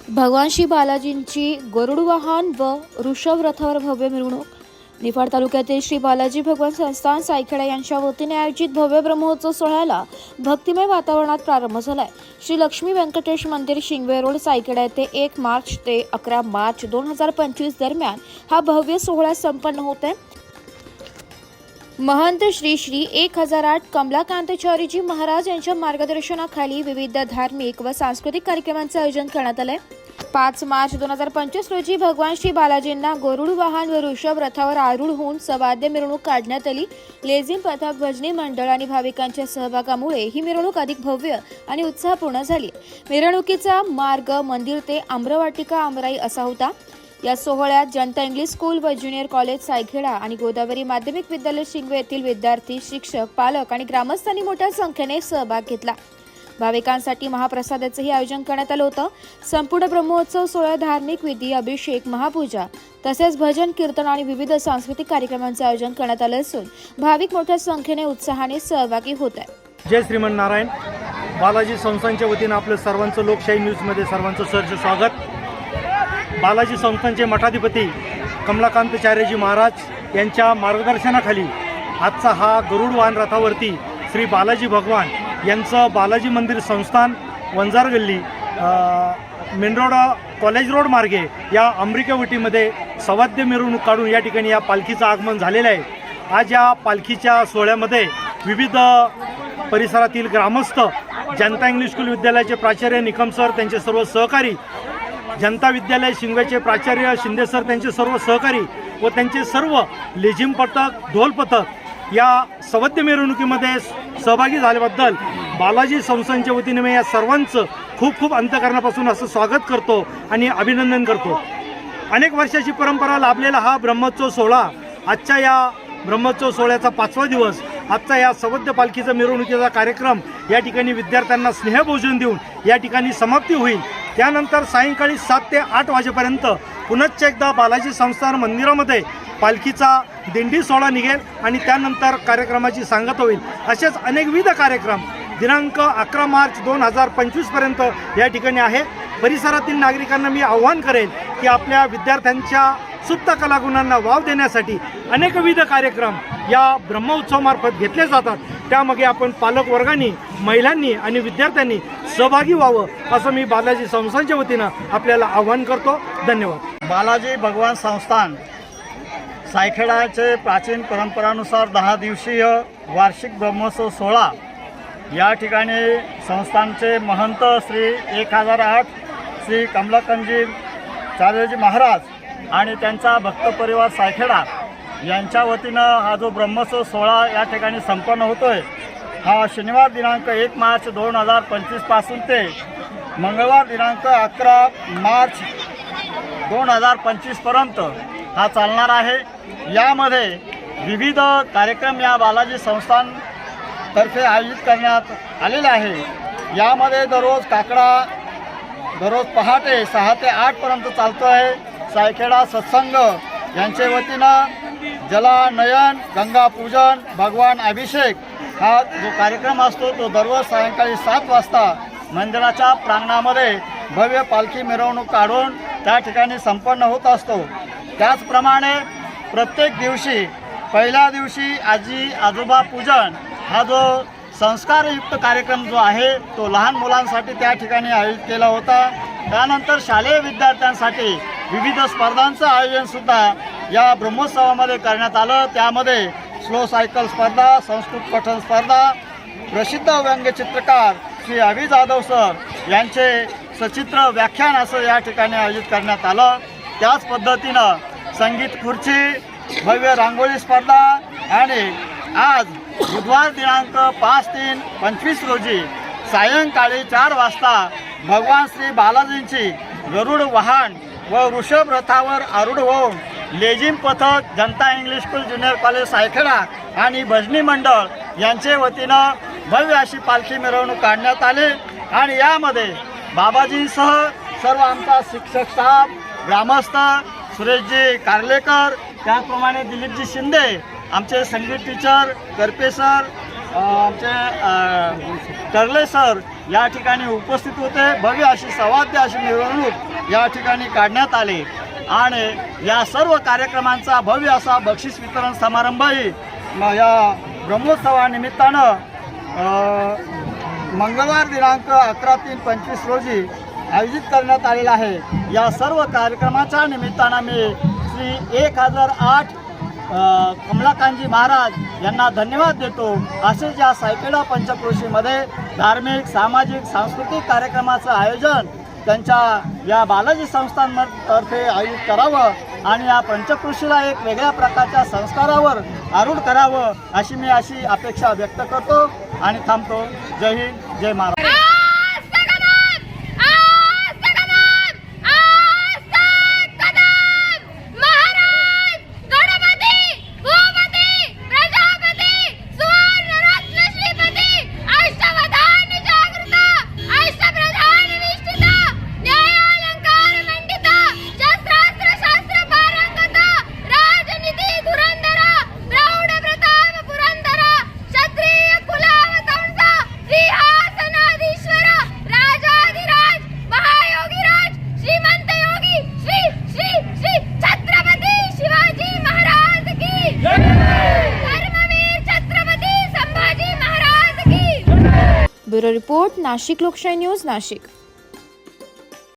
भगवान श्री बालाजींची गरुड वाहन व वृषभ रथावर भव्य मिरवणूक. निफाड तालुक्यातील श्री बालाजी भगवान संस्थान सायखेडा यांच्या वतीने आयोजित भव्य ब्रह्मोत्सव सोहळ्याला भक्तिमय वातावरणात प्रारंभ झालाय. श्री लक्ष्मी व्यंकटेश मंदिर शिंगवे रोड सायखेडा येथे 1 मार्च ते 11 मार्च 2025 दरम्यान हा भव्य सोहळा संपन्न होत आहे. महंत श्री श्री 1008 कमलाकांतचार्यजी महाराज यांच्या मार्गदर्शनाखाली विविध धार्मिक व सांस्कृतिक कार्यक्रमांचे आयोजन करण्यात आले. 5 मार्च 2025 रोजी भगवान श्री बालाजींना गरुड वाहन व वृषभ रथावर आरूढ होऊन सवाद्य मिरवणूक काढण्यात आली. लेझिम पथक, भजनी मंडळ आणि भाविकांच्या सहभागामुळे ही मिरवणूक अधिक भव्य आणि उत्साहपूर्ण झाली. मिरवणुकीचा मार्ग मंदिर ते आम्रवाटिका आमराई असा होता. या सोहळ्यात जनता इंग्लिश स्कूल व ज्युनियर कॉलेज सायखेडा आणि गोदावरी माध्यमिक विद्यालय शिंगवे येथील विद्यार्थी, शिक्षक, पालक आणि ग्रामस्थांनी मोठ्या संख्येने सहभाग घेतला. भाविकांसाठी महाप्रसादाचेही आयोजन करण्यात आलं होतं. संपूर्ण ब्रह्मोत्सव सोहळ्यात धार्मिक विधी, अभिषेक, महापूजा तसेच भजन, कीर्तन आणि विविध सांस्कृतिक कार्यक्रमांचे आयोजन करण्यात आले असून भाविक मोठ्या संख्येने उत्साहाने सहभागी होत आहेत. जय श्रीमन नारायण. बालाजी संस्थानच्या वतीनं आपलं सर्वांचं लोकशाही न्यूजमध्ये सर्वांचं सहर्ष स्वागत. बालाजी संस्थानचे मठाधिपती कमलाकांतचार्यजी महाराज यांच्या मार्गदर्शनाखाली आजचा हा गरुड वाहन रथावरती श्री बालाजी भगवान यांचं बालाजी मंदिर संस्थान, वंजार गल्ली, मेन रोड, कॉलेज रोड मार्गे या अमरिकेवटीमध्ये सवाद्य मिरवणूक काढून या ठिकाणी या पालखीचं आगमन झालेलं आहे. आज या पालखीच्या सोहळ्यामध्ये विविध परिसरातील ग्रामस्थ, जनता इंग्लिश स्कूल विद्यालयाचे प्राचार्य निकम सर, त्यांचे सर्व सहकारी, जनता विद्यालय शिंगवेचे प्राचार्य शिंदे सर, त्यांचे सर्व सहकारी व त्यांचे सर्व लेझिम पथक, ढोल पथक या सवाद्य मिरवणुकीमध्ये सहभागी झाल्याबद्दल बालाजी संस्थानच्या वतीने मी या सर्वांचं खूप खूप अंतःकरणापासून असं स्वागत करतो आणि अभिनंदन करतो. अनेक वर्षाची परंपरा लाभलेला हा ब्रह्मोत्सव सोहळा, आजच्या या ब्रह्मोत्सव सोहळ्याचा 5वा दिवस, आजचा या सवाद्य पालखीचा मिरवणुकीचा कार्यक्रम या ठिकाणी विद्यार्थ्यांना स्नेहभोजन देऊन या ठिकाणी समाप्ती होईल. त्यानंतर सायंकाळी 7 ते 8 वाजेपर्यंत पुनश्च एकदा बालाजी संस्थान मंदिरामध्ये पालखीचा दिंडी सोहळा निघेल आणि त्यानंतर कार्यक्रमाची सांगता होईल. असेच अनेकविध कार्यक्रम दिनांक 11 मार्च 2025 पर्यंत या ठिकाणी आहे. परिसरातील नागरिकांना मी आव्हान करेन की आपल्या विद्यार्थ्यांच्या सुप्त कलागुणांना वाव देण्यासाठी अनेकविध कार्यक्रम या ब्रह्मोत्सवामार्फत घेतले जातात. त्यामागे आपण पालक वर्गांनी, महिलांनी आणि विद्यार्थ्यांनी सहभागी व्हावं असं मी बालाजी संस्थानच्या वतीनं आपल्याला आव्हान करतो. धन्यवाद. बालाजी भगवान संस्थान सायखेडाचे प्राचीन परंपरानुसार 10 दिवसीय वार्षिक ब्रह्मोत्सव सोहळा या ठिकाणी संस्थानचे महंत श्री 1008 श्री कमलाकांतजी चार्यजी महाराज आणि त्यांचा भक्त परिवार सायखेडा यांच्या वतीनं हा जो ब्रह्मोत्सव सोहळा या ठिकाणी संपन्न होतो आहे, हा शनिवार दिनांक 1 मार्च 2025 पासून ते मंगळवार दिनांक 11 मार्च 2025 पर्यंत हा चालणार आहे. यामध्ये विविध कार्यक्रम या बालाजी संस्थानतर्फे आयोजित करण्यात आलेले आहे. यामध्ये दररोज काकडा दररोज पहाटे 6 ते 8 पर्यंत चालतो आहे. सायखेडा सत्संग यांच्या वतीनं जलानयन, गंगा पूजन, भगवान अभिषेक हा जो कार्यक्रम असतो तो दररोज सायंकाळी 7 वाजता मंदिराच्या प्रांगणामध्ये भव्य पालखी मिरवणूक काढून त्या ठिकाणी संपन्न होत असतो. त्याचप्रमाणे प्रत्येक दिवशी पहिल्या दिवशी आजी आजोबा पूजन हा जो संस्कारयुक्त कार्यक्रम जो आहे तो लहान मुलांसाठी त्या ठिकाणी आयोजित केला होता. त्यानंतर शालेय विद्यार्थ्यांसाठी विविध स्पर्धांचं आयोजनसुद्धा या ब्रह्मोत्सवामध्ये करण्यात आलं. त्यामध्ये स्लो सायकल स्पर्धा, संस्कृत पठण स्पर्धा, प्रसिद्ध व्यंगचित्रकार श्री अभि जाधव सर यांचे सचित्र व्याख्यान असं या ठिकाणी आयोजित करण्यात आलं. त्याच पद्धतीनं संगीत खुर्ची, भव्य रांगोळी स्पर्धा आणि आज बुधवार दिनांक 5/3/25 रोजी सायंकाळी 4 वाजता भगवान श्री बालाजींची गरुड वाहन व वृषभ रथावर आरूढ होऊन लेझिम पथक, Janata English school junior college Saykheda आणि भजनी मंडळ यांचे वतीनं भव्य अशी पालखी मिरवणूक काढण्यात आली. आणि यामध्ये बाबाजींसह सर्व आमचा शिक्षक स्टाफ, ग्रामस्थ, सुरेशजी कारलेकर, त्याचप्रमाणे दिलीपजी शिंदे, आमचे संगीत टीचर करपे सर, आमचे टर्ले सर या ठिकाणी उपस्थित होते. भव्य अशी सवाद्य अशी मिरवणूक या ठिकाणी काढण्यात आली आणि या सर्व कार्यक्रमांचा भव्य असा बक्षीस वितरण समारंभही या ब्रह्मोत्सवानिमित्तानं मंगळवार दिनांक 11/3/25 रोजी आयोजित करण्यात आलेला आहे. या सर्व कार्यक्रमाच्या निमित्तानं मी श्री 1008 कमलाकांतजी महाराज यांना धन्यवाद देतो. असेच या सायखेडा पंचक्रोशीमध्ये धार्मिक, सामाजिक, सांस्कृतिक कार्यक्रमाचं आयोजन त्यांच्या या बालाजी संस्थांतर्फे आयोजित करावं आणि या पंचक्रोशीला एक वेगळ्या प्रकारच्या संस्कारावर आरूढ करावं अशी अपेक्षा व्यक्त करतो आणि थांबतो. जय हिंद, जय महाराष्ट्र. ब्युरो रिपोर्ट, नाशिक लोकशाही न्यूज, नाशिक.